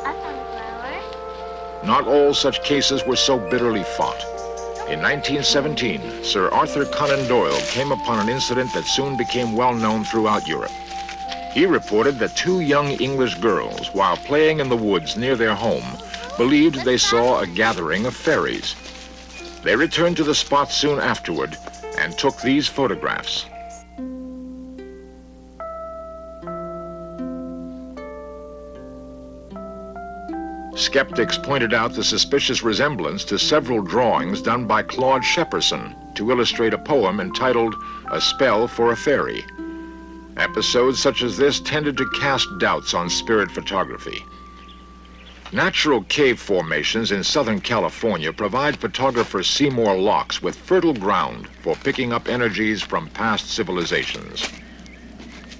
I found a flower. Not all such cases were so bitterly fought. In 1917, Sir Arthur Conan Doyle came upon an incident that soon became well known throughout Europe. He reported that two young English girls, while playing in the woods near their home, believed they saw a gathering of fairies. They returned to the spot soon afterward and took these photographs. Skeptics pointed out the suspicious resemblance to several drawings done by Claude Shepperson to illustrate a poem entitled A Spell for a Fairy. Episodes such as this tended to cast doubts on spirit photography. Natural cave formations in Southern California provide photographer Seymour Locks with fertile ground for picking up energies from past civilizations.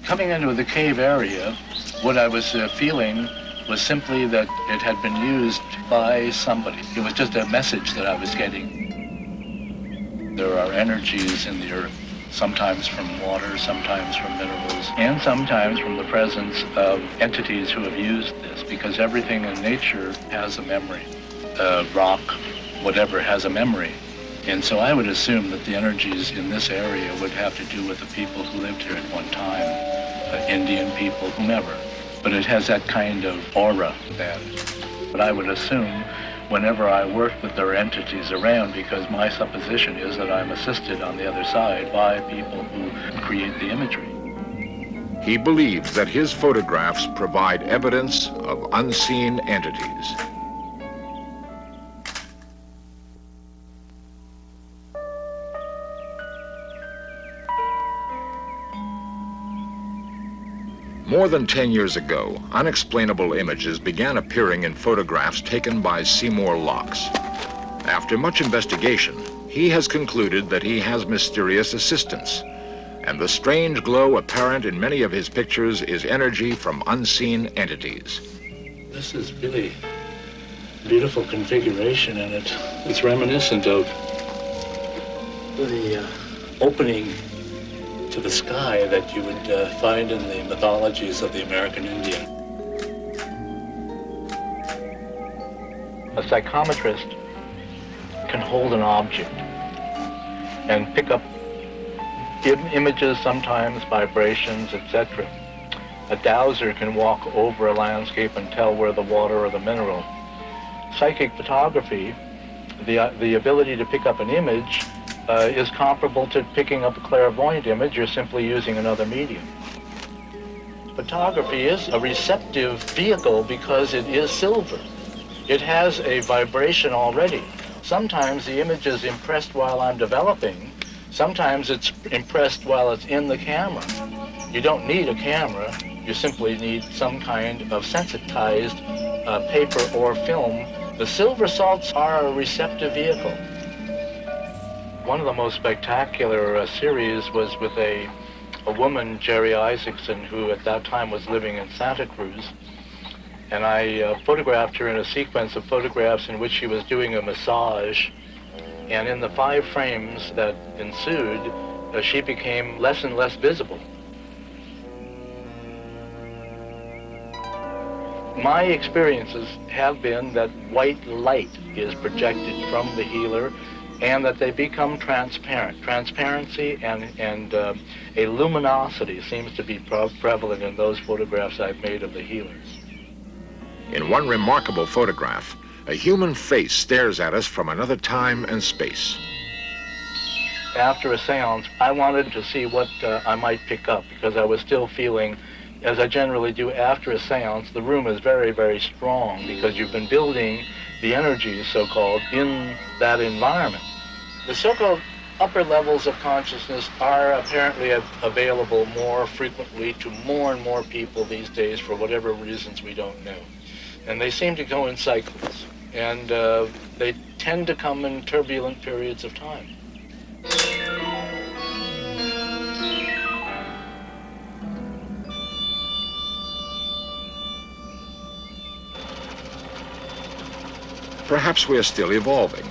Coming into the cave area, what I was feeling was simply that it had been used by somebody. It was just a message that I was getting. There are energies in the earth, sometimes from water, sometimes from minerals, and sometimes from the presence of entities who have used this, because everything in nature has a memory. Rock, whatever, has a memory. And so I would assume that the energies in this area would have to do with the people who lived here at one time, Indian people, whomever. But it has that kind of aura about it. But I would assume whenever I work that there are entities around, because my supposition is that I'm assisted on the other side by people who create the imagery. He believes that his photographs provide evidence of unseen entities. More than 10 years ago, unexplainable images began appearing in photographs taken by Seymour Locks. After much investigation, he has concluded that he has mysterious assistance, and the strange glow apparent in many of his pictures is energy from unseen entities. This is really a beautiful configuration, and it's reminiscent of the opening to the sky that you would find in the mythologies of the American Indian. A psychometrist can hold an object and pick up images, sometimes vibrations, etc. A dowser can walk over a landscape and tell where the water or the mineral. Psychic photography, the ability to pick up an image is comparable to picking up a clairvoyant image. You're simply using another medium. Photography is a receptive vehicle because it is silver. It has a vibration already. Sometimes the image is impressed while I'm developing. Sometimes it's impressed while it's in the camera. You don't need a camera. You simply need some kind of sensitized paper or film. The silver salts are a receptive vehicle. One of the most spectacular series was with a woman, Jerry Isaacson, who at that time was living in Santa Cruz. And I photographed her in a sequence of photographs in which she was doing a massage. And in the 5 frames that ensued, she became less and less visible. My experiences have been that white light is projected from the healer and that they become transparent. Transparency and a luminosity seems to be prevalent in those photographs I've made of the healers. In one remarkable photograph, a human face stares at us from another time and space. After a seance, I wanted to see what I might pick up, because I was still feeling, as I generally do after a seance, the room is very, very strong because you've been building the energies, so-called, in that environment. The so-called upper levels of consciousness are apparently available more frequently to more and more people these days for whatever reasons we don't know. And they seem to go in cycles, and they tend to come in turbulent periods of time. Perhaps we are still evolving.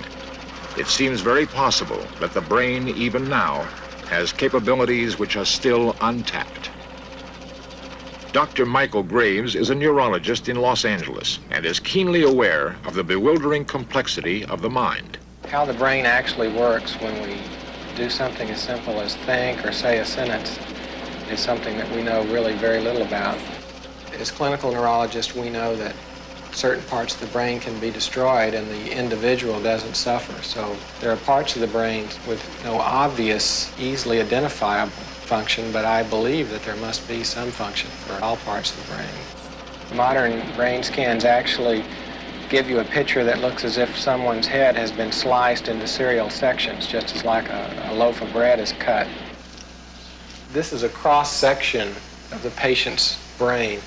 It seems very possible that the brain, even now, has capabilities which are still untapped. Dr. Michael Graves is a neurologist in Los Angeles and is keenly aware of the bewildering complexity of the mind. How the brain actually works when we do something as simple as think or say a sentence is something that we know really very little about. As clinical neurologists, we know that certain parts of the brain can be destroyed and the individual doesn't suffer. So there are parts of the brain with no obvious, easily identifiable function, but I believe that there must be some function for all parts of the brain. Modern brain scans actually give you a picture that looks as if someone's head has been sliced into serial sections, just as like a loaf of bread is cut. This is a cross-section of the patient's brain.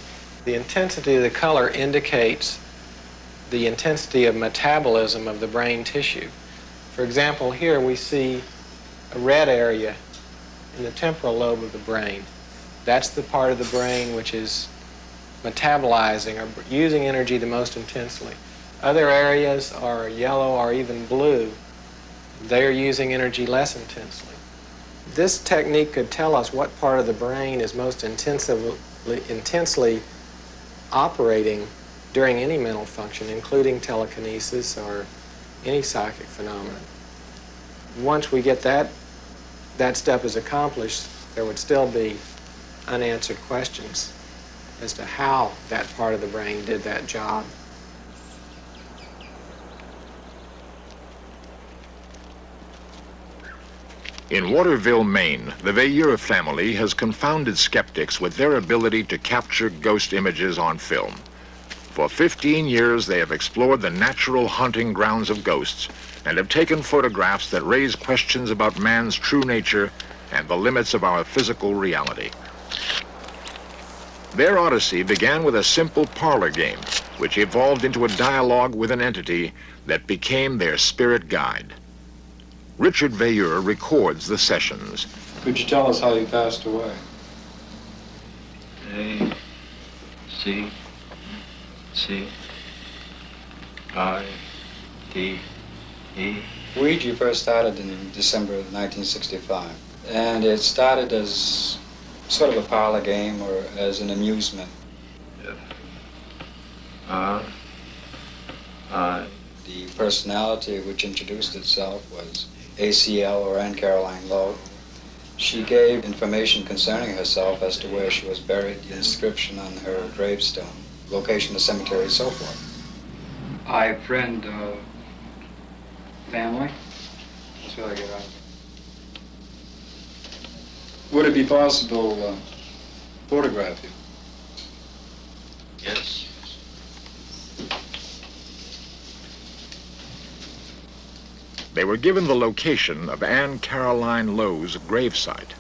The intensity of the color indicates the intensity of metabolism of the brain tissue. For example, here we see a red area in the temporal lobe of the brain. That's the part of the brain which is metabolizing or using energy the most intensely. Other areas are yellow or even blue. They're using energy less intensely. This technique could tell us what part of the brain is most intensely operating during any mental function, including telekinesis or any psychic phenomenon. Once we get that step is accomplished, there would still be unanswered questions as to how that part of the brain did that job. In Waterville, Maine, the Veilleur family has confounded skeptics with their ability to capture ghost images on film. For 15 years, they have explored the natural hunting grounds of ghosts and have taken photographs that raise questions about man's true nature and the limits of our physical reality. Their odyssey began with a simple parlor game, which evolved into a dialogue with an entity that became their spirit guide. Richard Veilleur records the sessions. Could you tell us how you passed away? A, C, C, I, D, E. Ouija first started in December of 1965, and it started as sort of a parlor game or as an amusement. F, R, I. The personality which introduced itself was ACL, or Anne Caroline Lowe. She gave information concerning herself as to where she was buried, the inscription on her gravestone, location of the cemetery, and so forth. I friend family. That's what I get out of it. Would it be possible to photograph you? Yes. They were given the location of Anne Caroline Lowe's gravesite.